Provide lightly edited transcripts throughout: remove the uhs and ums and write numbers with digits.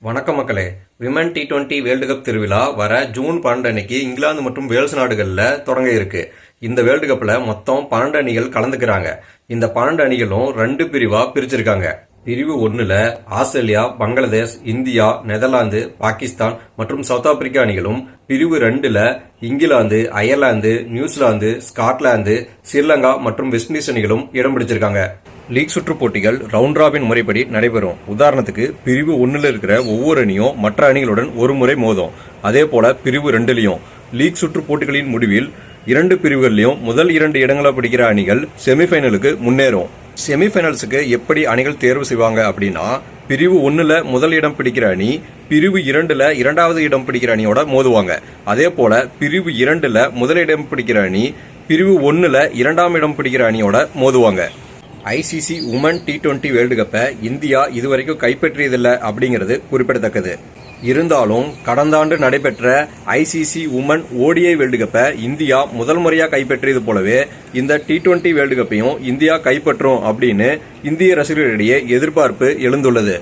வணக்கம் மக்களே. Women T20 world cup திருவிழா வர ஜூன் 12 அன்னைக்கு இங்கிலாந்து மற்றும் வேல்ஸ் நாடுகளில் தொடங்க இருக்கு. இந்த வேர்ல்டு கப்ல மொத்தம் 12 அணிகள் கலந்துக்கிறாங்க. இந்த 12 அணிகளும் 2 பிரிவா பிரிச்சிருக்காங்க. பிரிவு 1ல Australia, Bangladesh, India, Netherlands, Pakistan மற்றும் சவுத் ஆப்பிரிக்கா அணிகளும், பிரிவு 2ல England, Ireland, New Zealand, Scotland, Sri Lanka மற்றும் வெஸ்ட் இண்டீஸ் அணிகளும் இடம் பிடிச்சிருக்காங்க. லீக் சுற்று போட்டிகள் ரவுண்ட் ராபின் முறைப்படி நடைபெறும். உதாரணத்துக்கு பிரிவு 1ல இருக்கிற ஒவ்வொரு அணியும் மற்ற அணிகளுடன் ஒரு முறை மோதும். அதே போல பிரிவு 2லயும் லீக் சுற்று போட்டிகளின் முடிவில் 2 பிரிவுகளிலும் முதல் 2 இடங்களை பிடிக்கிற அணிகள் செமிஃபைனலுக்கு முன்னேறும். செமிஃபைனல்ஸுக்கு எப்படி அணிகள் தேர்வு செய்வாங்க அப்படின்னா, பிரிவு 1ல முதல் இடம் பிடிக்கிற அணி பிரிவு 2ல 2வது இடம் பிடிக்கிற அணியோட மோதுவாங்க. அதே போல பிரிவு 2ல முதல் இடம் பிடிக்கிற அணி பிரிவு 1ல 2ஆம் இடம் பிடிக்கிற அணியோட மோதுவாங்க. ஐசிசி உமன் T20 வேர்ல்டு கப்பை இந்தியா இதுவரைக்கும் கைப்பற்றியதில்லை அப்படிங்கிறது குறிப்பிடத்தக்கது. இருந்தாலும் கடந்த ஆண்டு நடைபெற்ற ஐசிசி உமன் ODI வேர்ல்டு கப்பை இந்தியா முதல் முறையா கைப்பற்றியது போலவே இந்த T20 வேர்ல்டு கப்பையும் இந்தியா கைப்பற்றும் அப்படின்னு இந்திய ரசிகர்களிடையே எதிர்பார்ப்பு எழுந்துள்ளது.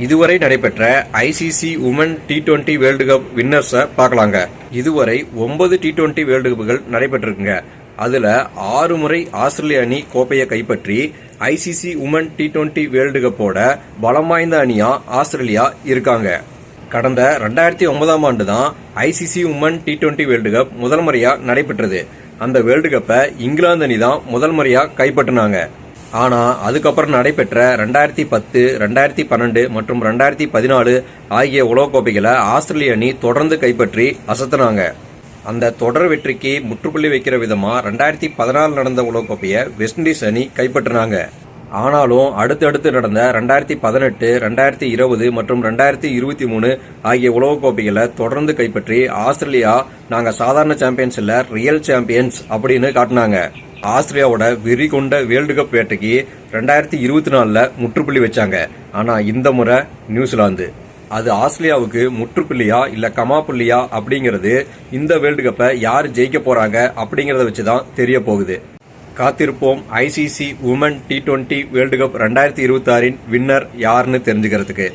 இதுவரை நடைபெற்ற ICC woman T20 world cup வின்னர்ஸை பார்க்கலாங்க. இதுவரை 9 T20 வேர்ல்டு கப்புகள் நடைபெற்றிருக்குங்க. அதுல 6 முறை ஆஸ்திரேலிய அணி கோப்பையை கைப்பற்றி ஐசிசி உமன் T20 வேர்ல்டு கப்போட பலம் வாய்ந்த அணியா ஆஸ்திரேலியா இருக்காங்க. கடந்த 2009ஆம் ஆண்டு தான் ICC woman T20 world cup முதல் முறையா நடைபெற்றது. அந்த வேர்ல்டு கப்பை இங்கிலாந்து அணி தான் முதல் முறையா கைப்பற்றினாங்க. ஆனா அதுக்கப்புறம் நடைபெற்ற 2010, 2012 மற்றும் 2014 ஆகிய உலகக்கோப்பைகளை ஆஸ்திரேலிய அணி தொடர்ந்து கைப்பற்றி அசத்தினாங்க. அந்த தொடர் வெற்றிக்கு முற்றுப்புள்ளி வைக்கிற விதமா 2014 நடந்த உலகக்கோப்பையை வெஸ்ட் இண்டீஸ் அணி கைப்பற்றினாங்க. ஆனாலும் அடுத்தடுத்து நடந்த 2018, 2020 மற்றும் 2023 ஆகிய உலகக்கோப்பைகளை தொடர்ந்து கைப்பற்றி ஆஸ்திரேலியா நாங்க சாதாரண சாம்பியன்ஸ் இல்ல, ரியல் சாம்பியன்ஸ் அப்படின்னு காட்டினாங்க. ஆஸ்திரேலியாவோட வெறி கொண்ட வேர்ல்டு கப் வேட்டைக்கு 2024ல முற்றுப்புள்ளி வச்சாங்க. ஆனா இந்த முறை நியூசிலாந்து. அது ஆஸ்திரேலியாவுக்கு முற்றுப்புள்ளியா இல்ல கமா புள்ளியா அப்படிங்கிறது இந்த வேர்ல்டு கப்பை யார் ஜெயிக்க போறாங்க அப்படிங்கறத வச்சுதான் தெரிய போகுது. காத்திருப்போம் ICC woman T20 world cup 2026 winner யாருன்னு தெரிஞ்சுக்கிறதுக்கு.